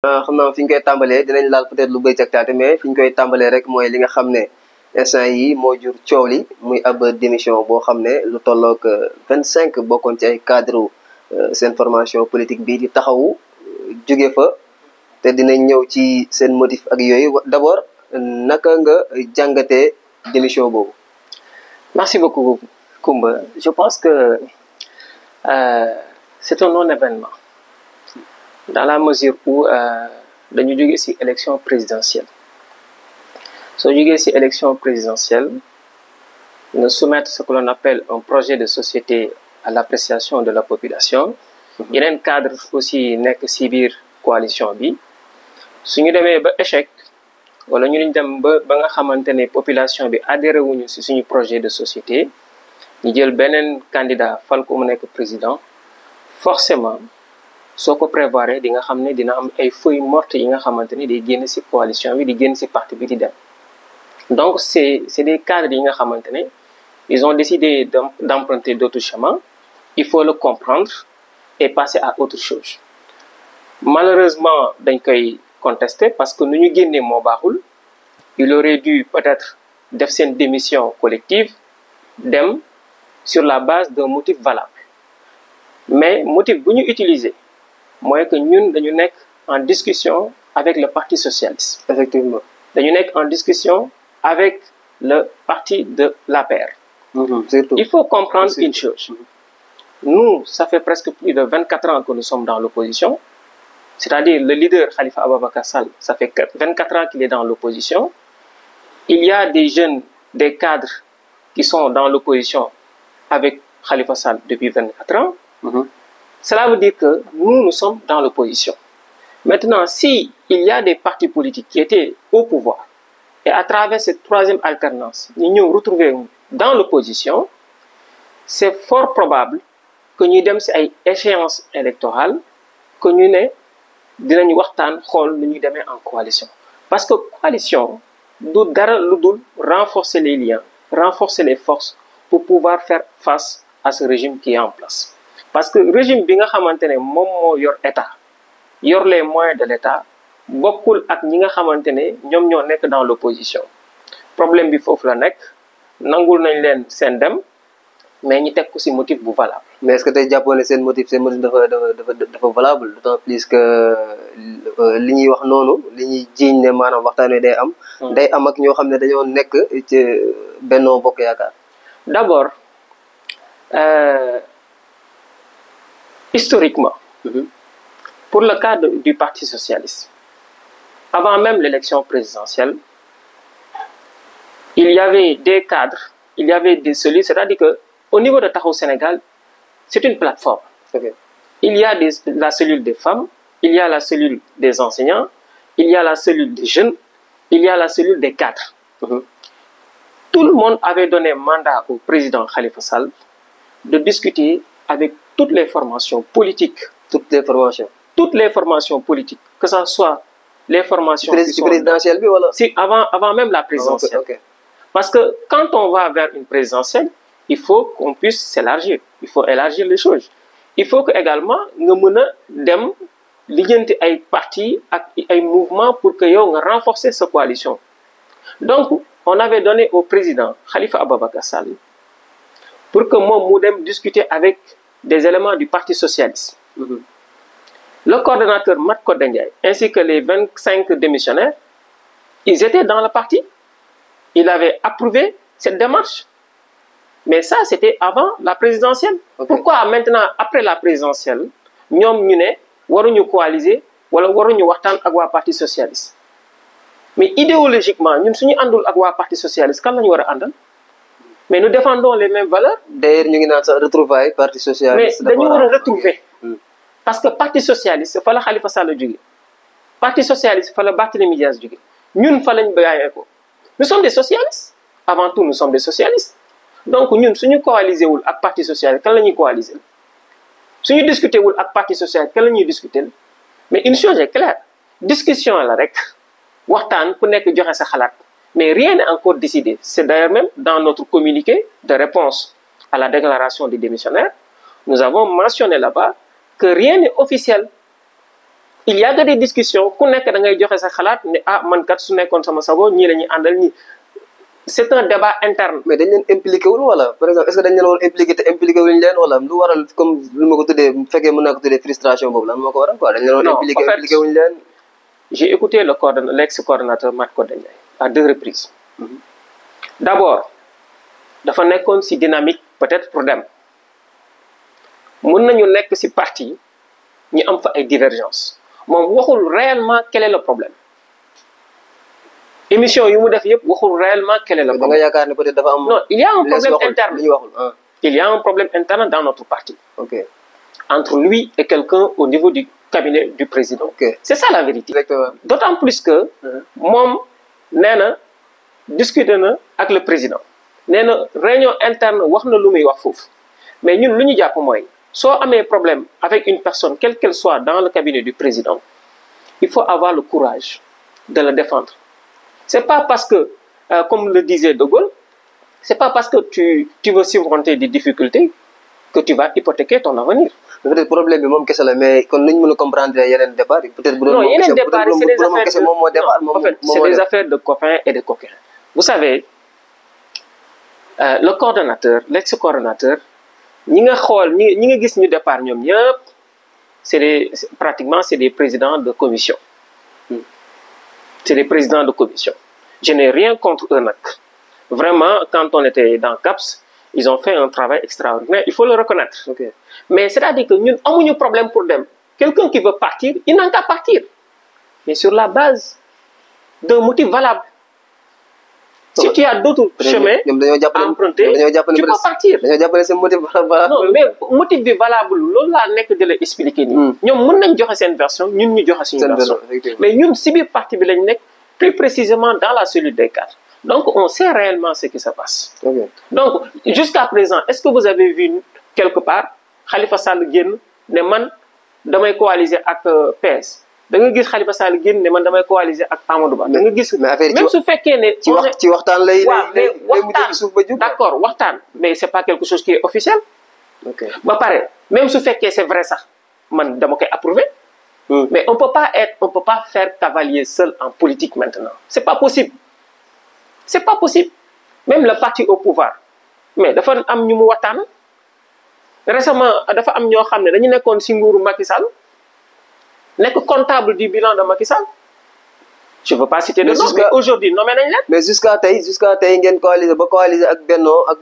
xam naa fi ñu koy tàmbalee dinañ laal peut-être lu bëri càktaate mais fi ñu koy tàmbalee rek mooy li nga xam ne instant yi moo jur coow li muy ab démission boo xam ne lu tolloog 25 bokkoon ci ay cadre seen formation politique bii di taxawu jóge fa te dinañ ñëw ci seen motif ak yooyu d'abord naka nga jàngatee démission boobu. Merci beaucoup Koumba. Je pense que c'est un non-événement dans la mesure où dañu jóge ci élection présidentielle soo jógee ci élection présidentielle nga soumettre ce que l'on appelle un projet de société à l'appréciation de la population. yeneen cadre aussi nekk ci biir coalition bi suñu demee ba échec wala ñu dem ba nga xamante ne population bi adhéré wuñu ci suñu projet de société ñu jël beneen candidat fal ko mu nekk président forcément soo ko prévoir di nga xam ne dina am ay feuilles mortes yi nga xamante ni day génn ci coalition bi di génn ci parti bi di dem. Donc c'est des cadres yi nga xamante ne ils ont décidé d'emprunter d'autres chemins. Il faut le comprendre et passer à autre chose. Malheureusement dañ koy contester parce que nu ñu génnee moo baaxul. Il aurait dû peut-être def seen démission collective dem sur la base d'un motif valable mais motif bu ñu utiliser mooy que ñun dañu nekk en discussion avec le parti socialiste. Effectivement dañu nekk en discussion avec le parti de l'APR. Surtout. Il faut comprendre une chose. Nous, ça fait presque plus de 24 ans que nous sommes dans l'opposition. C'est-à-dire le leader Khalifa Ababacar Sall, ça fait 24 ans qu'il est dans l'opposition. Il y a des jeunes, des cadres qui sont dans l'opposition avec Khalifa Sall depuis 24 ans. Cela veut dire que nous sommes dans l'opposition. Maintenant, si il y a des partis politiques qui étaient au pouvoir, et à travers cette troisième alternance, nous nous retrouvons dans l'opposition, c'est fort probable que nous ayons une échéance électorale, que nous dinañ waxtaan xool nu ñuy demee en coalition. Parce que coalition du dara lu dul renforcer les liens, renforcer les forces pour pouvoir faire face à ce régime qui est en place. Parce que régime bi nga xamante ne moom moo yor état yor les moyens de l'état bokkul ak ñi nga xamante ne ñoom ñoo nekk dans l'opposition. Problème bi foofu la nekk nangul nañ leen seen dem mais ñi teg ko ci motif bu valable. Mais est-ce que tey jàppoon ne seen motif dafa valable d'autant plus que li ñuy wax noonu li ñuy jiiñ ne maanaam waxtaan wi day am. day am ak ñoo xam ne dañoo nekk ci Benno Bokk Yaakaar. D'abord historiquement. Pour le cas du Parti socialiste, avant même l'élection présidentielle, il y avait des cadres, il y avait des cellules, c'est-à-dire qu'au niveau de Taxawu Sénégal, c'est une plateforme. Okay. Il y a la cellule des femmes, il y a la cellule des enseignants, il y a la cellule des jeunes, il y a la cellule des cadres. Tout le monde avait donné mandat au président Khalifa Sall de discuter avec toutes les formations politiques. Toutes les formations politiques, que ce soit les formations présidentielles, si, avant même la présidentielle. Okay. Parce que quand on va vers une présidentielle, il faut qu'on puisse s'élargir. Il faut élargir les choses. Il faut que également nous mën dem liggéeyante ay partis ak ay mouvements pour que yow nga renforcer cette coalition. Donc on avait donné au président Khalifa Ababacar Sall pour que moom mu dem discuter avec des éléments du Parti socialiste. Le coordonnateur Mat Kodé Ndiaye ainsi que les 25 démissionnaires, ils étaient dans le parti. Ils avaient approuvé cette démarche. Mais ça, c'était avant la présidentielle. Okay. Pourquoi maintenant, après la présidentielle, ñoom ñu ne waruñu coaliser wala waruñu waxtaan ak waa Parti socialiste? Mais idéologiquement, ñun suñu àndul ak waa Parti socialiste kan la ñu war a àndal? Mais nous défendons les mêmes valeurs. D'ailleurs, ñu ngi naan sax retrouvailles Parti socialiste. Mais dañu war a retrouver. Parce que Parti socialiste fa la Khalifa Sall jóge, Parti socialiste fa la Barthélémy Dias jóge, ñun fa lañ bàyyee ko. Nous sommes des socialistes. Avant tout, nous sommes des socialistes. Donc ñun suñu coaliser wul ak Parti socialiste kan la ñuy coaliser? Suñu discuter wul ak Parti socialiste kan la ñuy discuter? Mais une chose est claire, discussion la rek, waxtaan ku nekk joxe sa xalaat. Mais rien n'est encore décidé. C'est d'ailleurs même dans notre communiqué de réponse à la déclaration des démissionnaires, nous avons mentionné là-bas que rien n'est officiel. il y a que des discussions ku nekk da ngay joxe sa xalaat ne ah man kat su nekkoon sama sago ñii la ñuy àndal ñi c'est un débat interne. mais dañ leen impliqué wul wala par exemple est-ce que dañ leen war impliqué te impliqué wuñ leen wala lu waral comme lu ma ko tuddee bu fekkee mën naa ko tuddee frustration boobu lan moo ko waral quoi dañ leen war impliqué impliqué wuñ leen. J'ai écouté l'ex-coordonnateur Mat Codé Ndiaye à 2 reprises. D'abord dafa nekkoon ci dynamique peut-être pour dem mën nañu nekk ci parti ñu am fa ay divergences moom waxul réellement quel est le problème émission yu mu def yëpp waxul réellement quel est le problème. da nga yaakaar ne peut-être dafa am. non il y a un problème interne li ñu waxul il y a un problème interne dans notre parti. ok entre lui et quelqu'un au niveau du cabinet du président. ok c'est ça la vérité. exactement. D'autant plus que moom nee na discuter na ak le président nee na réunion interne wax na lu muy wax foofu mais ñun lu ñu jàpp mooy soo amee problème avec une personne quelle qu'elle soit dans le cabinet du président il faut avoir le courage de le défendre. C'est pas parce que comme le disait De Gaulle c'est pas parce que tu veux surmonter des difficultés que tu vas hypothéquer ton avenir. peut-être problème bi moom kese la mais kon nu ñu mën a comprendre yeneen départ yi peut-être. bu doon non moom yeneen départ yi c'est des moom kese moom moo départ en fait c'est des affaires de copains et de coquins. Vous savez le coordonnateur l'ex-coordonnateur ñi nga xool ñi nga gis ñu départ ñoom ñëpp pratiquement c'est des présidents de commission. C'est des présidents de commission. Je n'ai rien contre eux nag vraiment quand on était dans CAPS ils ont fait un travail extraordinaire il faut le reconnaître. Okay. Mais c'est-à-dire que ñun amuñu problème pour dem quelqu'un qui veut partir il n'a qu'à partir mais sur la base d'un motif valable. Si tu as d'autres chemins à emprunter tu peux partir. dañoo jàpp ne seen motif valable. non mais motif bi valable loolu laa nekk de la expliquer nii. ñoom mën nañ joxe seen version ñun ñu joxe suñu version. mais ñun si biir parti bi lañ nekk plus précisément dans la cellule des cadres. Donc on sait réellement ce qui se passe. Okay. Donc jusqu'à présent est-ce que vous avez vu quelque part Khalifa Sall génn ne man damay coaliser ak PS. da nga gis Khalifa Sall génn ne man damay coaliser ak Amadou Ba. da nga gis même su fekkee ne. ci waxtaan lay. waxtaan d'accord waxtaan. mais c'est pas quelque chose qui est officiel. ok ba pare même su fekkee c'est vrai sax man dama koy approuver. mais on peut pas faire cavalier seul en politique maintenant. c'est pas possible. c'est pas possible même le parti au pouvoir mais dafa am ñu mu waxtaan récemment dafa am ñoo xam ne dañu nekkoon ci nguuru Macky Sall. nekk comptable du bilan de Macky Sall. Je veux pas citer de nom mais aujourd'hui nommé nañ leen. mais jusqu'à tey ngeen coaliser ba coaliser ak Benno ak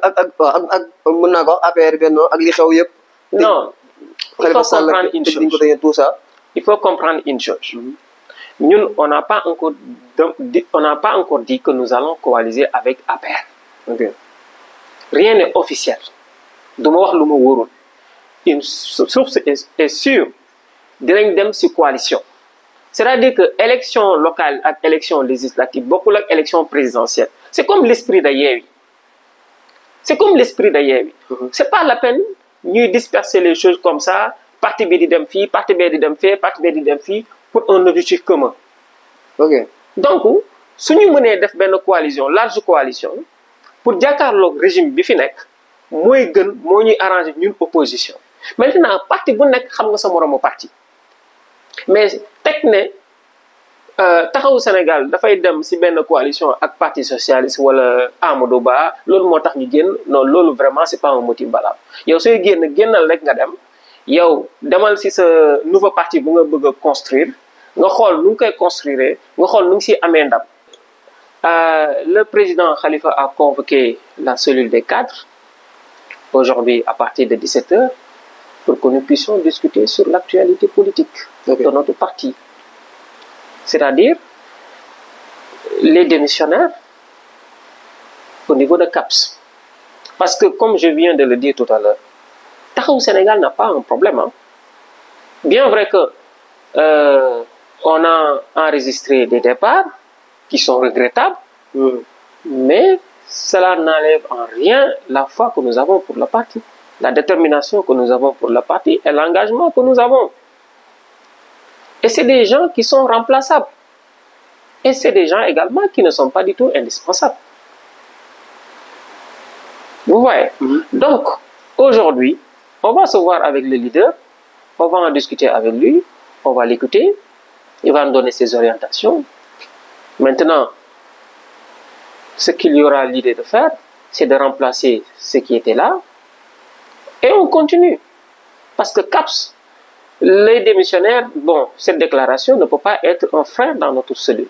mën naa ko wax APR Benno ak li xew yëpp. non il faut comprendre une chose tout ça. il faut comprendre une chose. ñun on n'a pas encore dit que nous allons coaliser avec APR. Okay. Rien n'est officiel. du ma wax lu ma wóorul. une source est sûre. dinañ dem ci coalition c'est-à-dire que élection locale ak élection législative bokkul ak élection présidentielle c'est comme l'esprit de Yewwi c'est pas la peine ñuy disperser les choses comme ça parti bi di dem fii parti bee di dem fee parti bee di dem fii pour un objectif commun. ok donc suñu mënee def benn coalition large coalition pour jàkkaarloog régime bi fi nekk mooy gën moo ñuy arranger ñun opposition maintenant parti bu nekk xam nga sa moromu parti. mais teg ne taxawu Sénégal dafay dem ci benn coalition ak parti socialiste wala Amadou Ba loolu moo tax ñu génn non loolu vraiment c'est pas un motif valable yow sooy génnal rek nga dem yow demal ci sa nouveau parti bu nga bëgg a construire nga xool nu ngi koy construire nga xool nu ngi ciy amee ndam. Le président Khalifa a convoqué la cellule des cadres aujourd'hui à partir de 17h pour que nous puissions discuter sur l'actualité politique. Okay. De notre parti. C'est-à-dire les démissionnaires au niveau de CAPS. Parce que comme je viens de le dire tout à l'heure, Taxawu Sénégal n'a pas un problème. Hein. Bien vrai que on a enregistré des départs qui sont regrettables, mais cela n'enlève en rien la foi que nous avons pour le parti, la détermination que nous avons pour le parti et l'engagement que nous avons. Et c'est des gens qui sont remplaçables. Et c'est des gens également qui ne sont pas du tout indispensables. Vous voyez? Donc, aujourd'hui, on va se voir avec le leader, on va en discuter avec lui, on va l'écouter, il va nous donner ses orientations. Maintenant, ce qu'il y aura l'idée de faire, c'est de remplacer ce qui était là, et on continue. Parce que CAPS, les démissionnaires, bon, cette déclaration ne peut pas être un frein dans notre cellule.